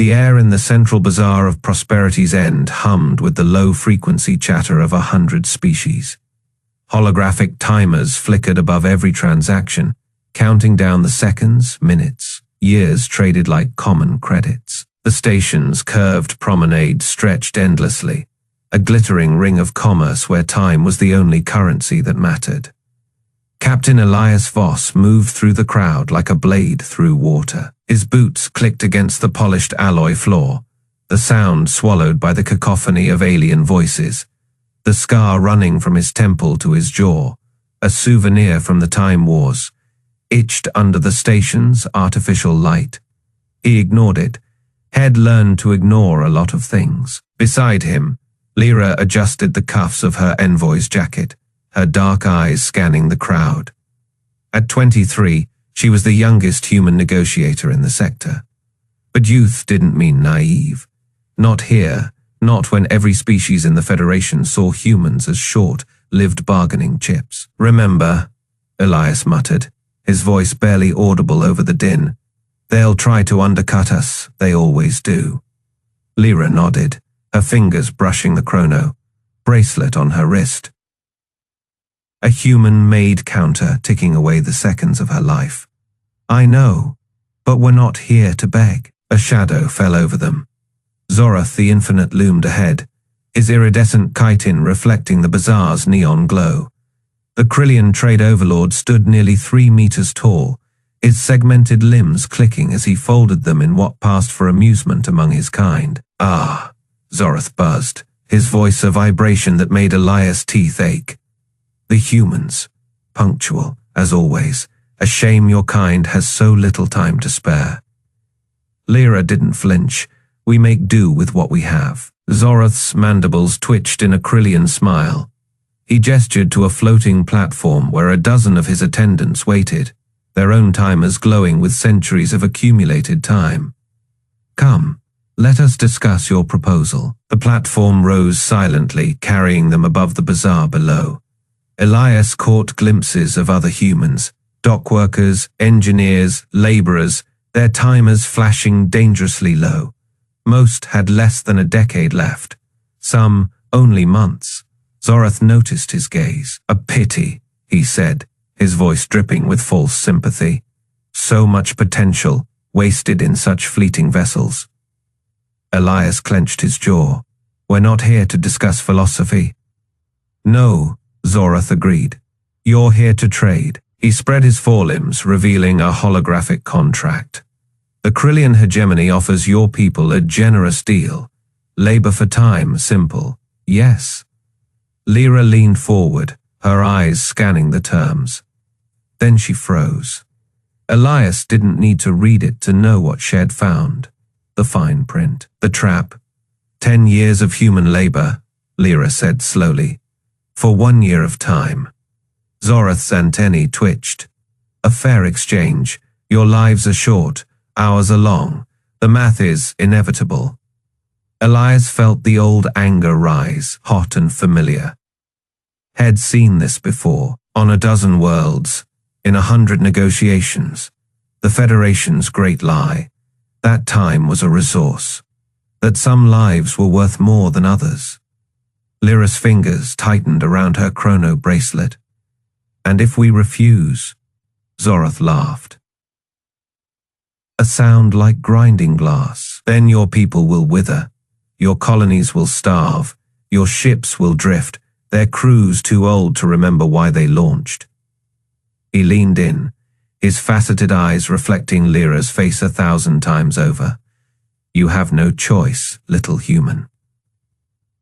The air in the central bazaar of Prosperity's End hummed with the low-frequency chatter of 100 species. Holographic timers flickered above every transaction, counting down the seconds, minutes, years traded like common credits. The station's curved promenade stretched endlessly, a glittering ring of commerce where time was the only currency that mattered. Captain Elias Voss moved through the crowd like a blade through water. His boots clicked against the polished alloy floor, the sound swallowed by the cacophony of alien voices, the scar running from his temple to his jaw, a souvenir from the Time Wars, itched under the station's artificial light. He ignored it. Had learned to ignore a lot of things. Beside him, Lira adjusted the cuffs of her envoy's jacket, her dark eyes scanning the crowd. At 23, she was the youngest human negotiator in the sector. But youth didn't mean naive. Not here, not when every species in the Federation saw humans as short-lived bargaining chips. "Remember," Elias muttered, his voice barely audible over the din. "They'll try to undercut us, they always do." Lira nodded, her fingers brushing the chrono bracelet on her wrist. A human-made counter ticking away the seconds of her life. "I know, but we're not here to beg." A shadow fell over them. Zorath the Infinite loomed ahead, his iridescent chitin reflecting the bazaar's neon glow. The Kryllian trade overlord stood nearly 3 meters tall, his segmented limbs clicking as he folded them in what passed for amusement among his kind. "Ah," Zorath buzzed, his voice a vibration that made Elias' teeth ache. "The humans, punctual, as always. A shame your kind has so little time to spare." Lira didn't flinch. "We make do with what we have." Zorath's mandibles twitched in a Kryllian smile. He gestured to a floating platform where a dozen of his attendants waited, their own timers glowing with centuries of accumulated time. "Come, let us discuss your proposal." The platform rose silently, carrying them above the bazaar below. Elias caught glimpses of other humans, dockworkers, engineers, laborers, their timers flashing dangerously low. Most had less than a decade left, some only months. Zorath noticed his gaze. "A pity," he said, his voice dripping with false sympathy. "So much potential, wasted in such fleeting vessels." Elias clenched his jaw. "We're not here to discuss philosophy." "No," Zorath agreed. "You're here to trade." He spread his forelimbs, revealing a holographic contract. "The Kryllian hegemony offers your people a generous deal. Labor for time, simple. Yes." Lira leaned forward, her eyes scanning the terms. Then she froze. Elias didn't need to read it to know what she'd found. The fine print. "The trap. 10 years of human labor," Lira said slowly. "For 1 year of time." Zorath's antennae twitched. "A fair exchange. Your lives are short, ours are long. The math is inevitable." Elias felt the old anger rise, hot and familiar. Had seen this before, on a dozen worlds, in 100 negotiations. The Federation's great lie. That time was a resource. That some lives were worth more than others. Lira's fingers tightened around her chrono bracelet. "And if we refuse?" Zorath laughed. "A sound like grinding glass. Then your people will wither. Your colonies will starve. Your ships will drift, their crews too old to remember why they launched." He leaned in, his faceted eyes reflecting Lira's face 1,000 times over. "You have no choice, little human."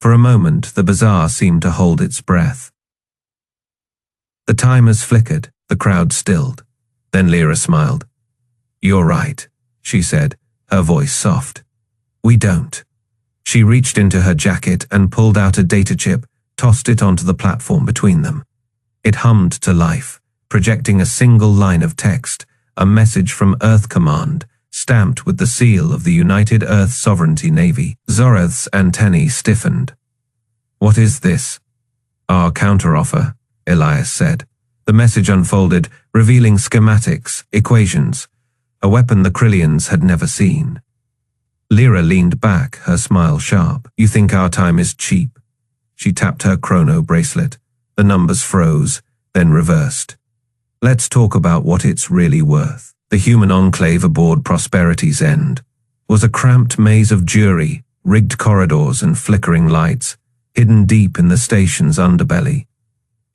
For a moment, the bazaar seemed to hold its breath. The timers flickered, the crowd stilled. Then Lira smiled. "You're right," she said, her voice soft. "We don't." She reached into her jacket and pulled out a data chip, tossed it onto the platform between them. It hummed to life, projecting a single line of text, a message from Earth Command, stamped with the seal of the United Earth Sovereignty Navy. Zorath's antennae stiffened. "What is this?" "Our counteroffer," Elias said. The message unfolded, revealing schematics, equations, a weapon the Kryllians had never seen. Lira leaned back, her smile sharp. You think our time is cheap? She tapped her chrono bracelet. The numbers froze, then reversed. Let's talk about what it's really worth. The human enclave aboard Prosperity's End was a cramped maze of jury, rigged corridors and flickering lights, hidden deep in the station's underbelly.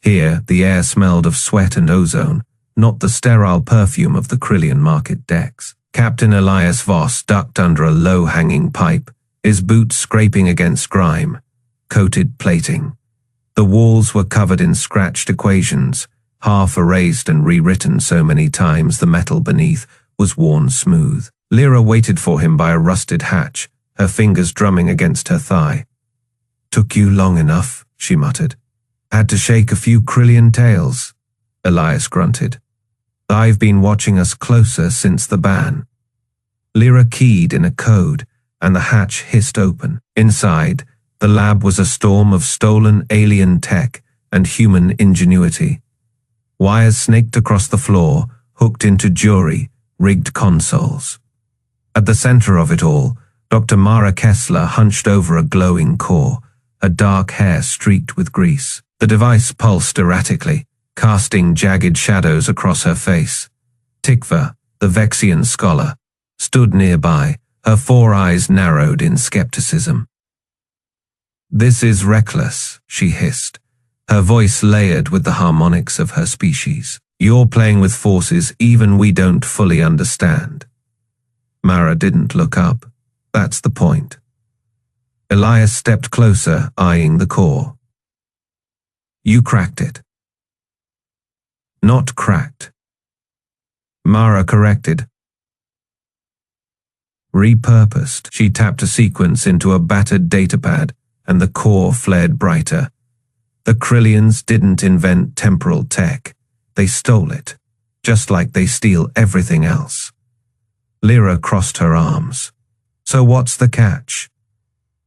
Here, the air smelled of sweat and ozone, not the sterile perfume of the Kryllian market decks. Captain Elias Voss ducked under a low-hanging pipe, his boots scraping against grime, coated plating. The walls were covered in scratched equations, half erased and rewritten so many times the metal beneath was worn smooth. Lira waited for him by a rusted hatch, her fingers drumming against her thigh. Took you long enough, she muttered. Had to shake a few Kryllian tails. Elias grunted. I've been watching us closer since the ban. Lira keyed in a code, and the hatch hissed open. Inside, the lab was a storm of stolen alien tech and human ingenuity. Wires snaked across the floor, hooked into jury, rigged consoles. At the center of it all, Dr. Mara Kessler hunched over a glowing core, her dark hair streaked with grease. The device pulsed erratically, casting jagged shadows across her face. Tikva, the Vexian scholar, stood nearby, her four eyes narrowed in skepticism. This is reckless, she hissed, her voice layered with the harmonics of her species. You're playing with forces even we don't fully understand. Mara didn't look up. That's the point. Elias stepped closer, eyeing the core. You cracked it. Not cracked. Mara corrected. Repurposed. She tapped a sequence into a battered datapad, and the core flared brighter. The Kryllians didn't invent temporal tech. They stole it, just like they steal everything else. Lira crossed her arms. So what's the catch?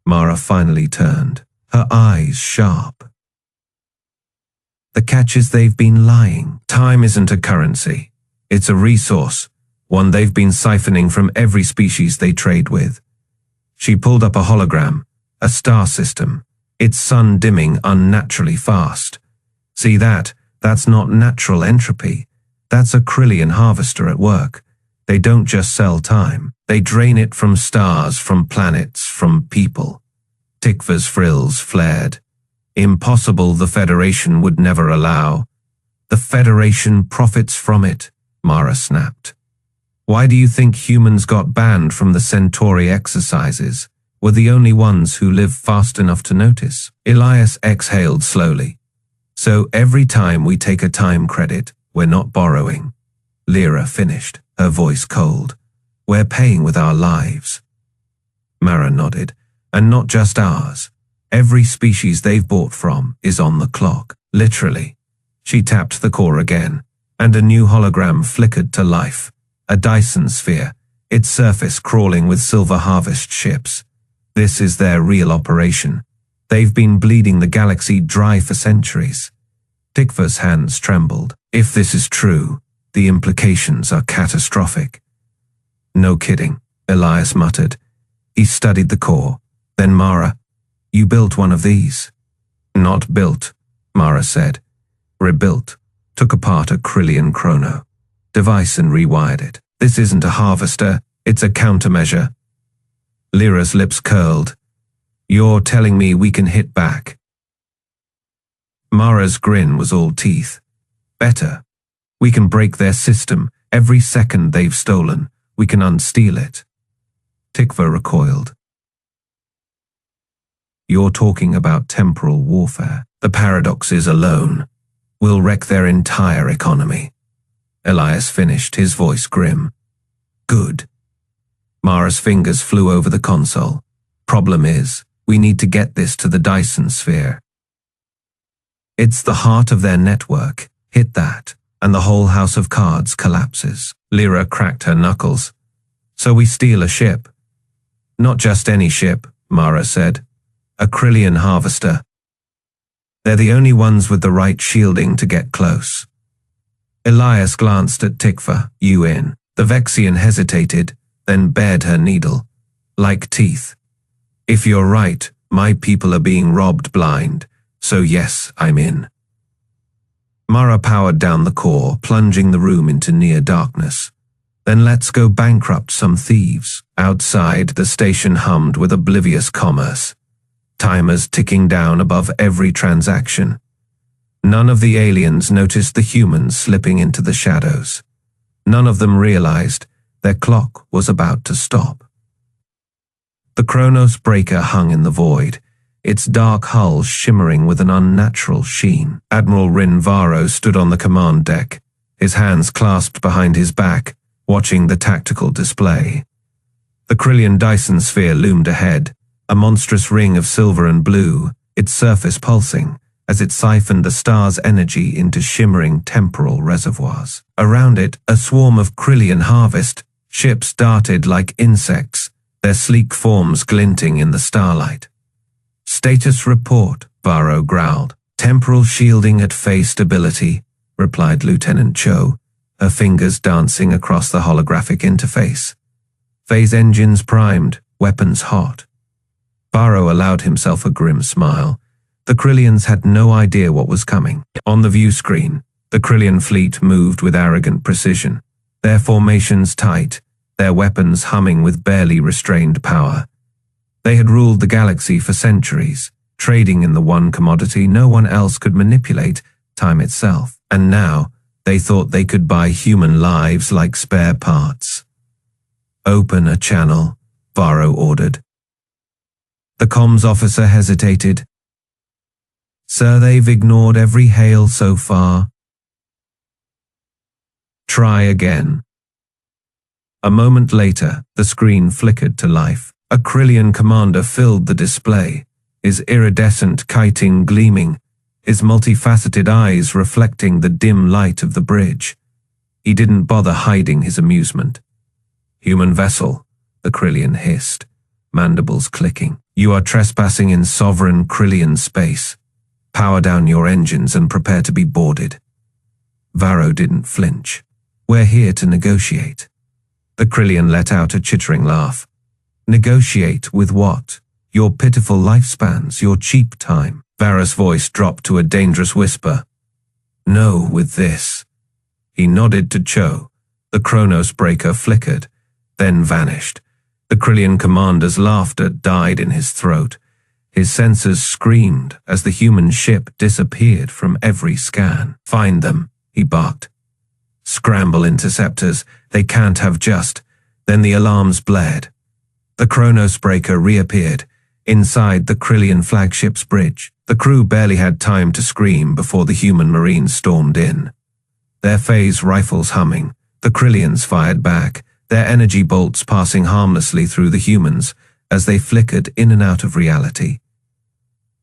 Mara finally turned, her eyes sharp. The catch is they've been lying. Time isn't a currency. It's a resource, one they've been siphoning from every species they trade with. She pulled up a hologram, a star system, its sun dimming unnaturally fast. See that? That's not natural entropy. That's a Kryllian harvester at work. They don't just sell time. They drain it from stars, from planets, from people. Tikva's frills flared. Impossible, the Federation would never allow. The Federation profits from it, Mara snapped. Why do you think humans got banned from the Centauri exercises? We're the only ones who live fast enough to notice. Elias exhaled slowly. So every time we take a time credit, we're not borrowing. Lira finished, her voice cold. We're paying with our lives. Mara nodded. And not just ours. Every species they've bought from is on the clock, literally. She tapped the core again, and a new hologram flickered to life. A Dyson sphere, its surface crawling with silver harvest ships. This is their real operation. They've been bleeding the galaxy dry for centuries. Tikva's hands trembled. If this is true, the implications are catastrophic. No kidding, Elias muttered. He studied the core. Then Mara, you built one of these. Not built, Mara said. Rebuilt. Took apart a Kryllian chrono device and rewired it. This isn't a harvester, it's a countermeasure. Lira's lips curled. You're telling me we can hit back? Mara's grin was all teeth. Better. We can break their system. Every second they've stolen, we can unsteal it. Tikva recoiled. You're talking about temporal warfare. The paradoxes alone will wreck their entire economy. Elias finished, his voice grim. Good. Mara's fingers flew over the console. Problem is, we need to get this to the Dyson sphere. It's the heart of their network. Hit that, and the whole house of cards collapses. Lira cracked her knuckles. So we steal a ship. Not just any ship, Mara said. A Kryllian harvester. They're the only ones with the right shielding to get close. Elias glanced at Tikva, you in. The Vexian hesitated, then bared her needle. like teeth. If you're right, my people are being robbed blind, so yes, I'm in. Mara powered down the core, plunging the room into near darkness. Then let's go bankrupt some thieves. Outside, the station hummed with oblivious commerce. Timers ticking down above every transaction. None of the aliens noticed the humans slipping into the shadows. None of them realized their clock was about to stop. The Kronos breaker hung in the void, its dark hull shimmering with an unnatural sheen. Admiral Rin Varro stood on the command deck, his hands clasped behind his back, watching the tactical display. The Kryllian Dyson sphere loomed ahead, a monstrous ring of silver and blue, its surface pulsing as it siphoned the star's energy into shimmering temporal reservoirs. Around it, a swarm of Kryllian harvest ships darted like insects, their sleek forms glinting in the starlight. Status report, Varro growled. Temporal shielding at phase stability, replied Lieutenant Cho, her fingers dancing across the holographic interface. Phase engines primed, weapons hot. Varro allowed himself a grim smile. The Kryllians had no idea what was coming. On the view screen, the Kryllian fleet moved with arrogant precision, their formations tight, their weapons humming with barely restrained power. They had ruled the galaxy for centuries, trading in the one commodity no one else could manipulate, time itself. And now, they thought they could buy human lives like spare parts. Open a channel, Varro ordered. The comms officer hesitated. Sir, they've ignored every hail so far. Try again. A moment later, the screen flickered to life. A Kryllian commander filled the display, his iridescent chitin gleaming, his multifaceted eyes reflecting the dim light of the bridge. He didn't bother hiding his amusement. Human vessel, the Kryllian hissed, mandibles clicking. You are trespassing in sovereign Kryllian space. Power down your engines and prepare to be boarded. Varro didn't flinch. We're here to negotiate. The Kryllian let out a chittering laugh. Negotiate with what? Your pitiful lifespans, your cheap time. Varro's voice dropped to a dangerous whisper. No, with this. He nodded to Cho. The Kronos breaker flickered, then vanished. The Kryllian commander's laughter died in his throat. His sensors screamed as the human ship disappeared from every scan. Find them, he barked. Scramble interceptors, they can't have just. Then the alarms blared. The Kronos breaker reappeared, inside the Kryllian flagship's bridge. The crew barely had time to scream before the human marines stormed in. Their phase rifles humming, the Kryllians fired back, their energy bolts passing harmlessly through the humans as they flickered in and out of reality.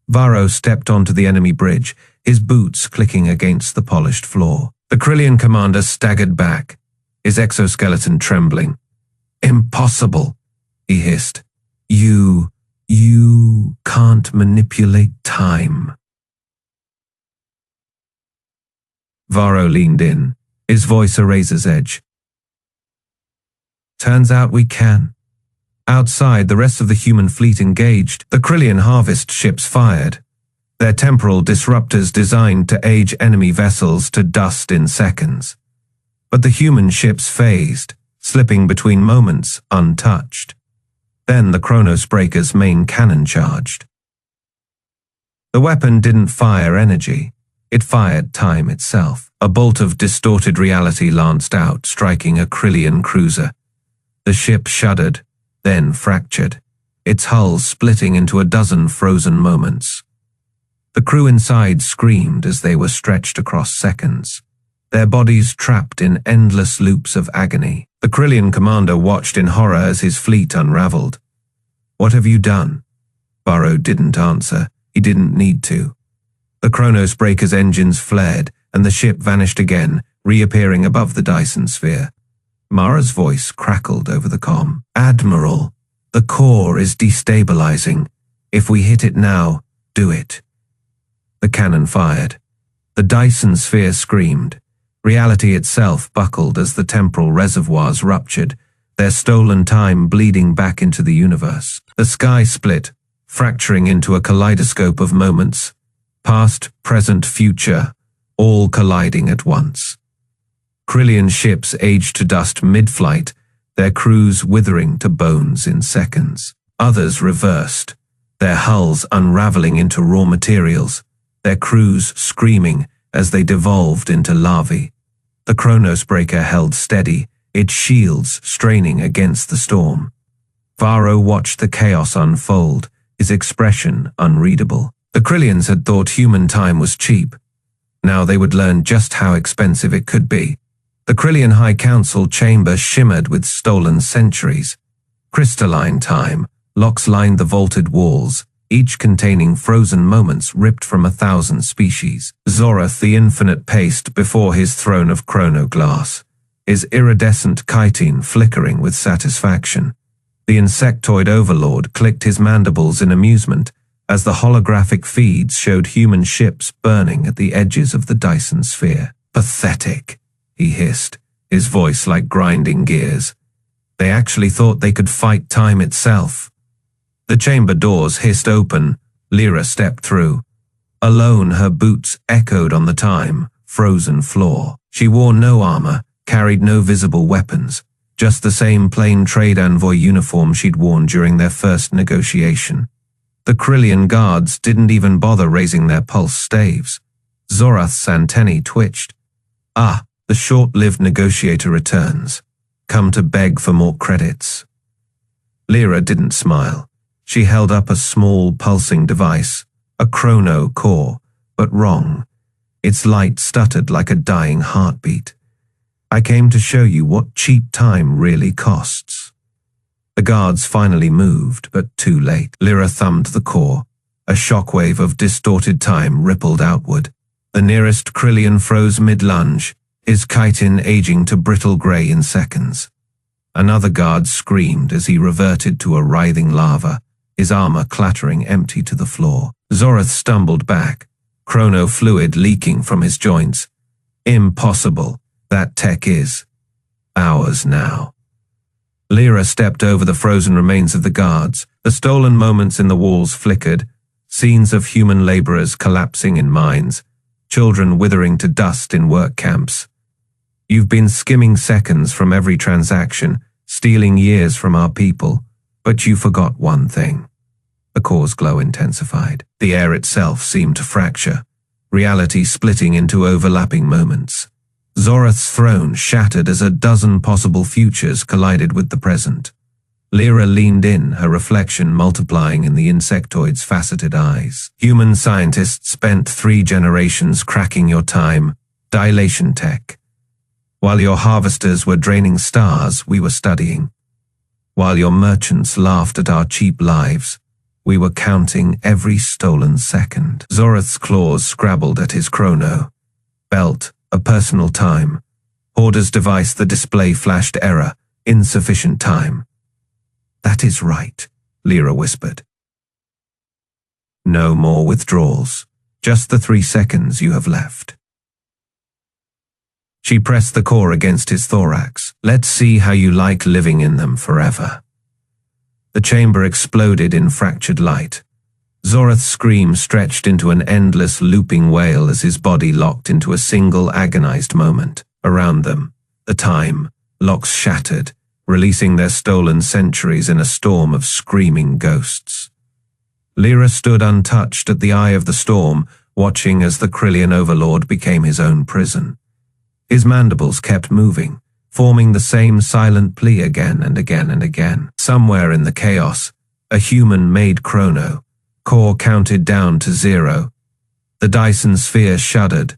Varro stepped onto the enemy bridge, his boots clicking against the polished floor. The Kryllian commander staggered back, his exoskeleton trembling. Impossible, he hissed. You can't manipulate time. Varro leaned in, his voice a razor's edge. Turns out we can. Outside, the rest of the human fleet engaged. The Kryllian harvest ships fired, their temporal disruptors designed to age enemy vessels to dust in seconds. But the human ships phased, slipping between moments untouched. Then the Kronos breaker's main cannon charged. The weapon didn't fire energy. It fired time itself. A bolt of distorted reality lanced out, striking a Kryllian cruiser. The ship shuddered, then fractured, its hull splitting into a dozen frozen moments. The crew inside screamed as they were stretched across seconds, their bodies trapped in endless loops of agony. The Kryllian commander watched in horror as his fleet unraveled. What have you done? Varro didn't answer. He didn't need to. The Kronos breaker's engines flared, and the ship vanished again, reappearing above the Dyson sphere. Mara's voice crackled over the comm. Admiral, the core is destabilizing. If we hit it now, do it. The cannon fired. The Dyson sphere screamed. Reality itself buckled as the temporal reservoirs ruptured, their stolen time bleeding back into the universe. The sky split, fracturing into a kaleidoscope of moments, past, present, future, all colliding at once. Kryllian ships aged to dust mid-flight, their crews withering to bones in seconds. Others reversed, their hulls unraveling into raw materials, their crews screaming as they devolved into larvae. The Chronos breaker held steady, its shields straining against the storm. Varro watched the chaos unfold, his expression unreadable. The Kryllians had thought human time was cheap. Now they would learn just how expensive it could be. The Kryllian High Council chamber shimmered with stolen centuries. Crystalline time, locks lined the vaulted walls, each containing frozen moments ripped from 1,000 species. Zorath the Infinite paced before his throne of chronoglass, his iridescent chitin flickering with satisfaction. The insectoid overlord clicked his mandibles in amusement as the holographic feeds showed human ships burning at the edges of the Dyson sphere. Pathetic, he hissed, his voice like grinding gears. They actually thought they could fight time itself. The chamber doors hissed open. Lira stepped through. Alone, her boots echoed on the time, frozen floor. She wore no armor, carried no visible weapons, just the same plain trade envoy uniform she'd worn during their first negotiation. The Kryllian guards didn't even bother raising their pulse staves. Zorath's antennae twitched. Ah, the short-lived negotiator returns. Come to beg for more credits. Lira didn't smile. She held up a small pulsing device, a chrono core, but wrong. Its light stuttered like a dying heartbeat. I came to show you what cheap time really costs. The guards finally moved, but too late. Lira thumbed the core. A shockwave of distorted time rippled outward. The nearest Kryllian froze mid-lunge, his chitin aging to brittle grey in seconds. Another guard screamed as he reverted to a writhing lava, his armor clattering empty to the floor. Zorath stumbled back, chrono fluid leaking from his joints. Impossible. That tech is ours now. Lira stepped over the frozen remains of the guards. The stolen moments in the walls flickered, scenes of human laborers collapsing in mines, children withering to dust in work camps. You've been skimming seconds from every transaction, stealing years from our people, but you forgot one thing. The core's glow intensified. The air itself seemed to fracture, reality splitting into overlapping moments. Zorath's throne shattered as a dozen possible futures collided with the present. Lira leaned in, her reflection multiplying in the insectoid's faceted eyes. Human scientists spent 3 generations cracking your time, dilation tech. While your harvesters were draining stars, we were studying. While your merchants laughed at our cheap lives, we were counting every stolen second. Zorath's claws scrabbled at his chrono. Belt, a personal time. Hoarder's device, the display flashed error, insufficient time. That is right, Lira whispered. No more withdrawals, just the 3 seconds you have left. She pressed the core against his thorax. Let's see how you like living in them forever. The chamber exploded in fractured light. Zorath's scream stretched into an endless looping wail as his body locked into a single agonized moment. Around them, the time, locks shattered, releasing their stolen centuries in a storm of screaming ghosts. Lira stood untouched at the eye of the storm, watching as the Kryllian overlord became his own prison. His mandibles kept moving, forming the same silent plea again and again and again. Somewhere in the chaos, a human-made chrono, core counted down to 0. The Dyson sphere shuddered.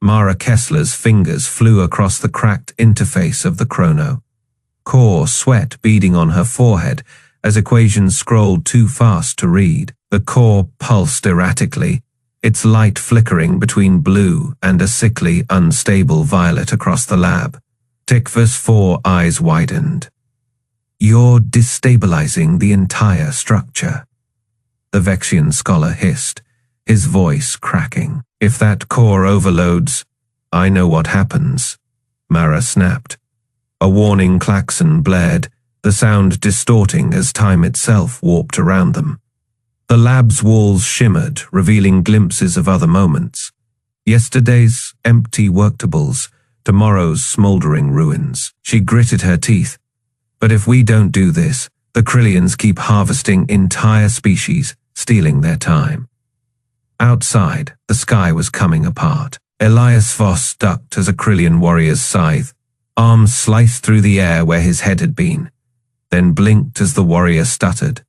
Mara Kessler's fingers flew across the cracked interface of the chrono. Core sweat beading on her forehead as equations scrolled too fast to read. The core pulsed erratically, its light flickering between blue and a sickly, unstable violet across the lab. Tikva's 4 eyes widened. You're destabilizing the entire structure. The Vexian scholar hissed, his voice cracking. If that core overloads, I know what happens, Mara snapped. A warning klaxon blared, the sound distorting as time itself warped around them. The lab's walls shimmered, revealing glimpses of other moments. Yesterday's empty worktables, tomorrow's smoldering ruins. She gritted her teeth. But if we don't do this, the Kryllians keep harvesting entire species, stealing their time. Outside, the sky was coming apart. Elias Voss ducked as a Kryllian warrior's scythe, arms sliced through the air where his head had been, then blinked as the warrior stuttered.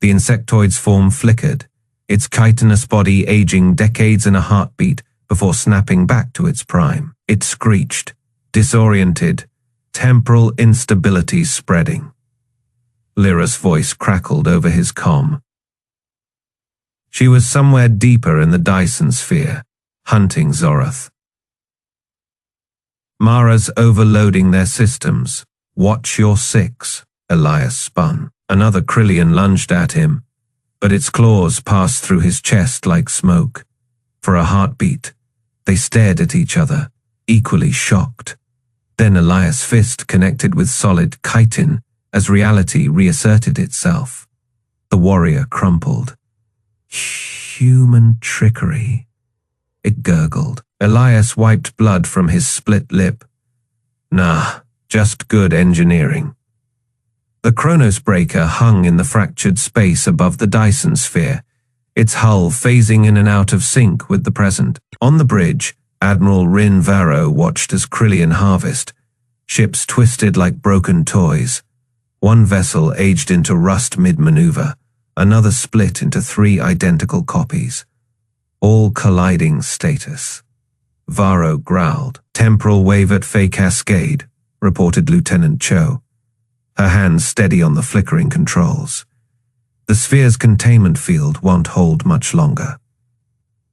The insectoid's form flickered, its chitinous body aging decades in a heartbeat before snapping back to its prime. It screeched, disoriented, temporal instability spreading. Lira's voice crackled over his comm. She was somewhere deeper in the Dyson sphere, hunting Zoroth. Mara's overloading their systems. Watch your six, Elias spun. Another Kryllian lunged at him, but its claws passed through his chest like smoke. For a heartbeat, they stared at each other, equally shocked. Then Elias' fist connected with solid chitin as reality reasserted itself. The warrior crumpled. Human trickery. It gurgled. Elias wiped blood from his split lip. Nah, just good engineering. The Chronos breaker hung in the fractured space above the Dyson sphere, its hull phasing in and out of sync with the present. On the bridge, Admiral Rin Varro watched as Kryllian harvest. Ships twisted like broken toys. One vessel aged into rust mid-maneuver, another split into 3 identical copies. All colliding status. Varro growled. Temporal wave at Fey Cascade, reported Lieutenant Cho, her hands steady on the flickering controls. The sphere's containment field won't hold much longer.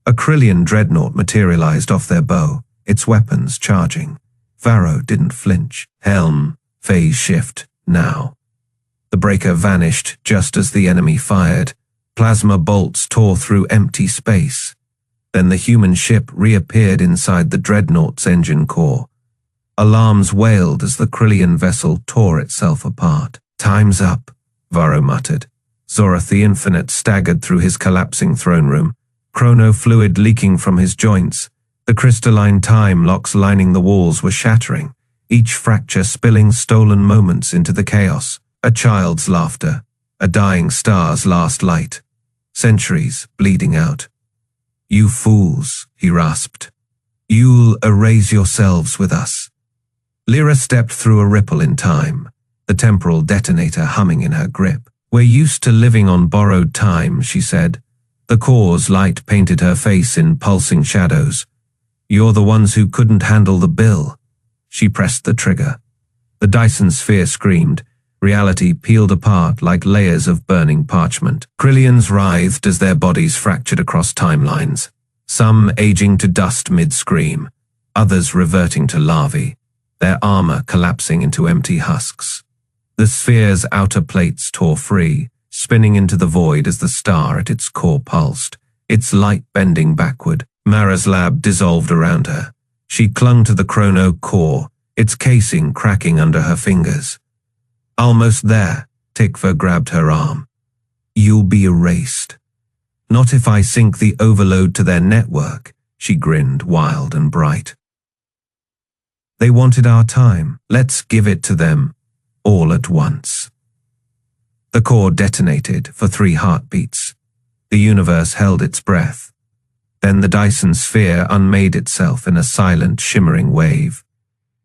A Kryllian dreadnought materialized off their bow, its weapons charging. Varro didn't flinch. Helm, phase shift, now. The breaker vanished just as the enemy fired. Plasma bolts tore through empty space. Then the human ship reappeared inside the dreadnought's engine core. Alarms wailed as the Kryllian vessel tore itself apart. Time's up, Varro muttered. Zoroth the Infinite staggered through his collapsing throne room, chrono fluid leaking from his joints. The crystalline time locks lining the walls were shattering, each fracture spilling stolen moments into the chaos. A child's laughter, a dying star's last light. Centuries bleeding out. You fools, he rasped. You'll erase yourselves with us. Lira stepped through a ripple in time, the temporal detonator humming in her grip. We're used to living on borrowed time, she said. The core's light painted her face in pulsing shadows. You're the ones who couldn't handle the bill. She pressed the trigger. The Dyson sphere screamed. Reality peeled apart like layers of burning parchment. Kryllians writhed as their bodies fractured across timelines, some aging to dust mid-scream, others reverting to larvae, their armor collapsing into empty husks. The sphere's outer plates tore free, spinning into the void as the star at its core pulsed, its light bending backward. Mara's lab dissolved around her. She clung to the chrono core, its casing cracking under her fingers. Almost there, Tikva grabbed her arm. You'll be erased. Not if I sink the overload to their network, she grinned, wild and bright. They wanted our time. Let's give it to them, all at once. The core detonated for 3 heartbeats. The universe held its breath. Then the Dyson sphere unmade itself in a silent, shimmering wave.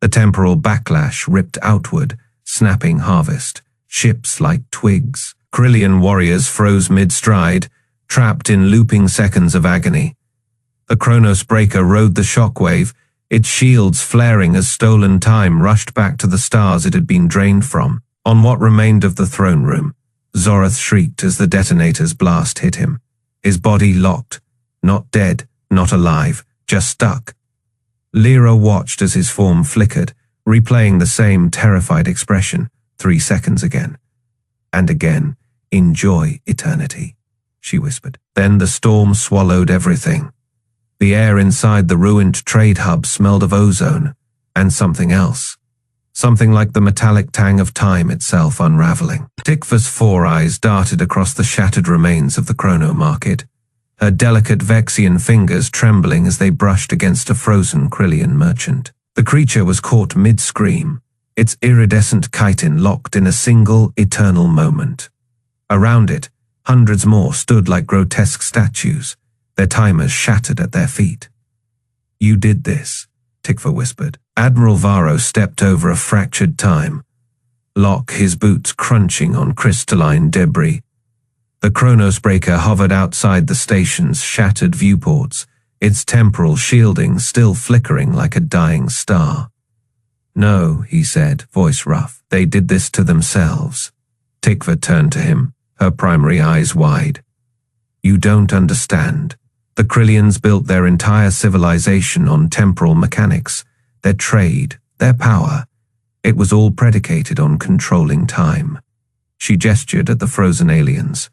The temporal backlash ripped outward, snapping harvest, ships like twigs. Kryllian warriors froze mid-stride, trapped in looping seconds of agony. The Chronos breaker rode the shockwave, its shields flaring as stolen time rushed back to the stars it had been drained from. On what remained of the throne room, Zoroth shrieked as the detonator's blast hit him. His body locked, not dead, not alive, just stuck. Lira watched as his form flickered, replaying the same terrified expression 3 seconds again. And again, enjoy eternity, she whispered. Then the storm swallowed everything. The air inside the ruined trade hub smelled of ozone and something else. something like the metallic tang of time itself unraveling. Tikva's four eyes darted across the shattered remains of the chrono market, her delicate Vexian fingers trembling as they brushed against a frozen Kryllian merchant. The creature was caught mid-scream, its iridescent chitin locked in a single, eternal moment. Around it, hundreds more stood like grotesque statues, their timers shattered at their feet. "You did this," Tikva whispered. Admiral Varro stepped over a fractured time, lock his boots crunching on crystalline debris. The Chronos breaker hovered outside the station's shattered viewports, its temporal shielding still flickering like a dying star. "No," he said, voice rough. "They did this to themselves." Tikva turned to him, her primary eyes wide. "You don't understand. The Kryllians built their entire civilization on temporal mechanics, their trade, their power. It was all predicated on controlling time." She gestured at the frozen aliens.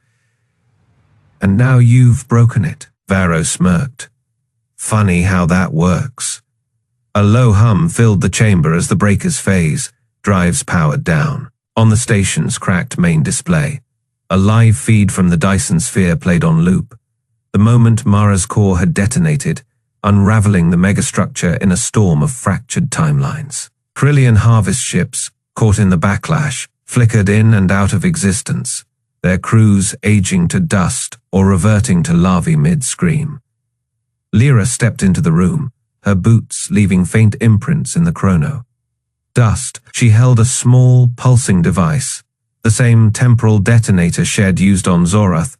"And now you've broken it." Varro smirked. "Funny how that works." A low hum filled the chamber as the breakers phase, drives powered down. On the station's cracked main display, a live feed from the Dyson sphere played on loop. The moment Mara's core had detonated, unraveling the megastructure in a storm of fractured timelines. Kryllian harvest ships, caught in the backlash, flickered in and out of existence, their crews aging to dust or reverting to larvae mid-scream. Lira stepped into the room, her boots leaving faint imprints in the chrono. Dust, she held a small, pulsing device, the same temporal detonator Shed used on Zorath.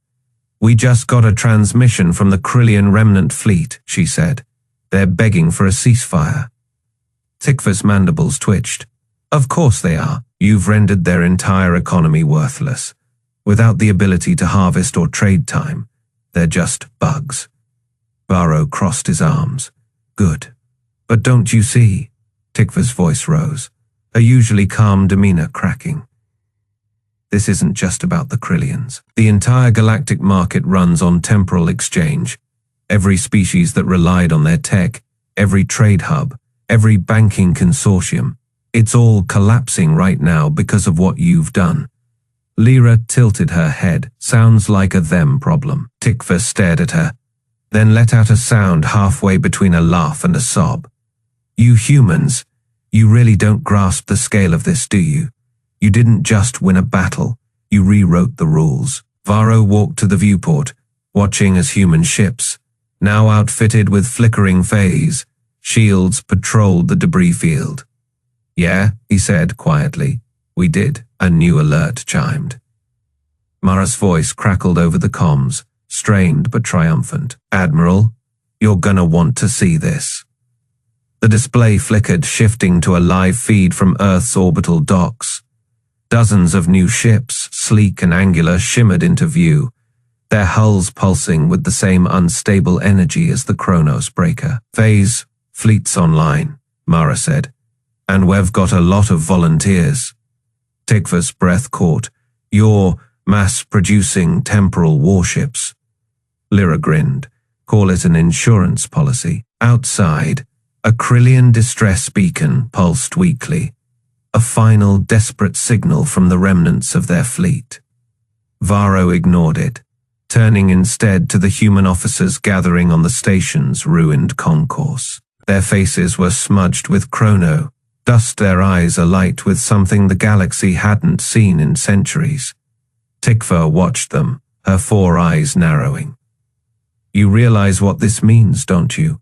"We just got a transmission from the Kryllian remnant fleet," she said. "They're begging for a ceasefire." Tikva's mandibles twitched. "Of course they are. You've rendered their entire economy worthless. Without the ability to harvest or trade time, they're just bugs." Varro crossed his arms. "Good. But don't you see?" Tikva's voice rose, her usually calm demeanor cracking. "This isn't just about the Kryllians. The entire galactic market runs on temporal exchange. Every species that relied on their tech, every trade hub, every banking consortium, it's all collapsing right now because of what you've done." Lira tilted her head. "Sounds like a them problem." Tikva stared at her, then let out a sound halfway between a laugh and a sob. "You humans, you really don't grasp the scale of this, do you? You didn't just win a battle, you rewrote the rules." Varro walked to the viewport, watching as human ships, now outfitted with flickering phase, shields patrolled the debris field. "Yeah," he said quietly. "We did." A new alert chimed. Mara's voice crackled over the comms, strained but triumphant. "Admiral, you're gonna want to see this." The display flickered, shifting to a live feed from Earth's orbital docks. Dozens of new ships, sleek and angular, shimmered into view, their hulls pulsing with the same unstable energy as the Chronos breaker. "Phase, fleet's online," Mara said. "And we've got a lot of volunteers." Tikva's breath caught. "You're mass-producing temporal warships." Lira grinned. "Call it an insurance policy." Outside, a Kryllian distress beacon pulsed weakly, a final desperate signal from the remnants of their fleet. Varro ignored it, turning instead to the human officers gathering on the station's ruined concourse. Their faces were smudged with chrono, dust, their eyes alight with something the galaxy hadn't seen in centuries. Tikva watched them, her four eyes narrowing. "You realize what this means, don't you?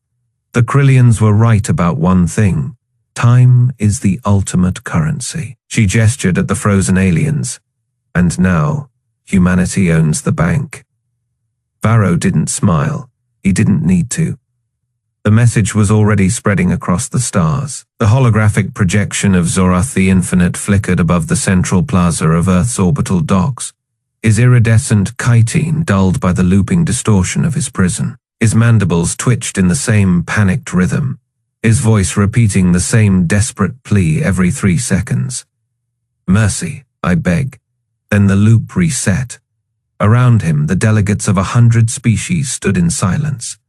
The Kryllians were right about one thing. Time is the ultimate currency." She gestured at the frozen aliens. "And now, humanity owns the bank." Varro didn't smile. He didn't need to. The message was already spreading across the stars. The holographic projection of Zorath the Infinite flickered above the central plaza of Earth's orbital docks, his iridescent chitin dulled by the looping distortion of his prison. His mandibles twitched in the same panicked rhythm, his voice repeating the same desperate plea every 3 seconds. "Mercy, I beg." Then the loop reset. Around him, the delegates of 100 species stood in silence,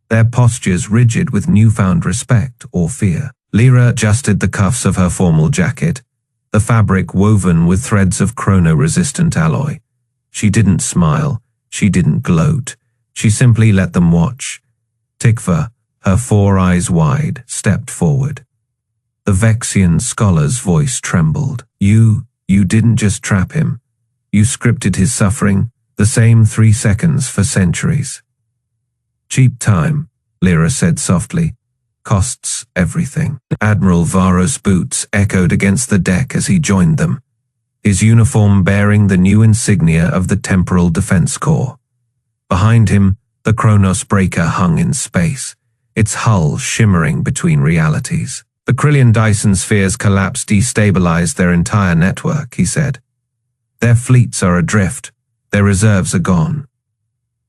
their postures rigid with newfound respect or fear. Lira adjusted the cuffs of her formal jacket, the fabric woven with threads of chrono-resistant alloy. She didn't smile, she didn't gloat, she simply let them watch. Tikva, her 4 eyes wide, stepped forward. The Vexian scholar's voice trembled. You didn't just trap him. You scripted his suffering, the same 3 seconds for centuries. Cheap time, Lira said softly. Costs everything. Admiral Varos' boots echoed against the deck as he joined them, his uniform bearing the new insignia of the Temporal Defense Corps. Behind him, the Kronos breaker hung in space, its hull shimmering between realities. The Kryllian Dyson sphere's collapse destabilized their entire network, he said. Their fleets are adrift, their reserves are gone.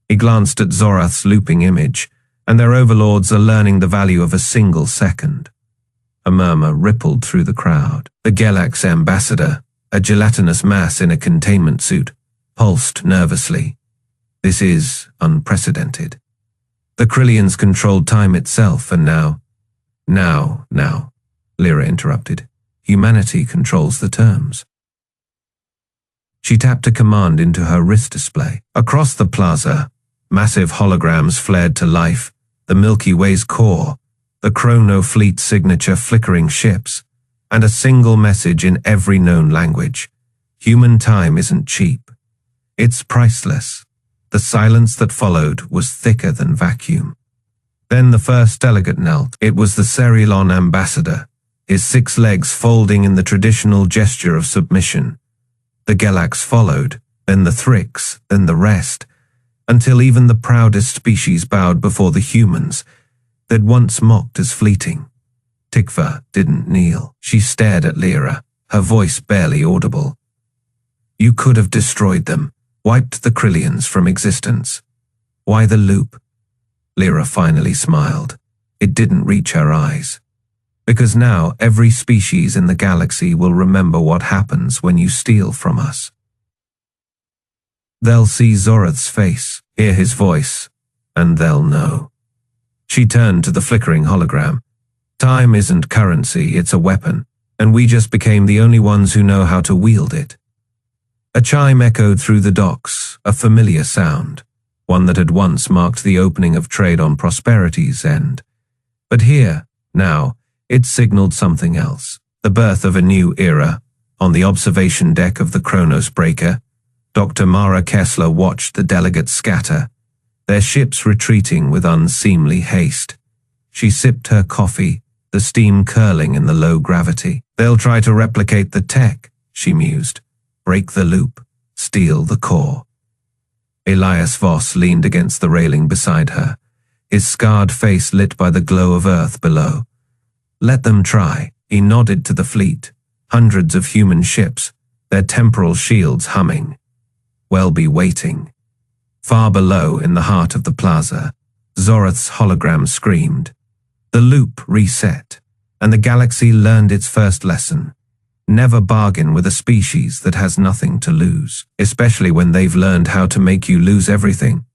He glanced at Zorath's looping image, and their overlords are learning the value of a single second. A murmur rippled through the crowd. The Galax ambassador, a gelatinous mass in a containment suit, pulsed nervously. This is unprecedented. The Kryllians controlled time itself, and now, Lira interrupted. Humanity controls the terms. She tapped a command into her wrist display. Across the plaza, massive holograms flared to life, the Milky Way's core, the Chrono Fleet signature flickering ships, and a single message in every known language. Human time isn't cheap. It's priceless. The silence that followed was thicker than vacuum. Then the first delegate knelt. It was the Cerilon ambassador, his 6 legs folding in the traditional gesture of submission. The Galax followed, then the Thrix, then the rest, until even the proudest species bowed before the humans they'd once mocked as fleeting. Tikva didn't kneel. She stared at Lira, her voice barely audible. You could have destroyed them, wiped the Kryllians from existence. Why the loop? Lira finally smiled. It didn't reach her eyes. Because now every species in the galaxy will remember what happens when you steal from us. They'll see Zorath's face, hear his voice, and they'll know. She turned to the flickering hologram. Time isn't currency, it's a weapon, and we just became the only ones who know how to wield it. A chime echoed through the docks, a familiar sound, one that had once marked the opening of trade on Prosperity's end. But here, now, it signaled something else, the birth of a new era. On the observation deck of the Kronos breaker, Dr. Mara Kessler watched the delegates scatter, their ships retreating with unseemly haste. She sipped her coffee, the steam curling in the low gravity. They'll try to replicate the tech, she mused. Break the loop, steal the core. Elias Voss leaned against the railing beside her, his scarred face lit by the glow of Earth below. Let them try. He nodded to the fleet, hundreds of human ships, their temporal shields humming. We'll be waiting. Far below, in the heart of the plaza, Zorath's hologram screamed. The loop reset, and the galaxy learned its first lesson. Never bargain with a species that has nothing to lose, especially when they've learned how to make you lose everything.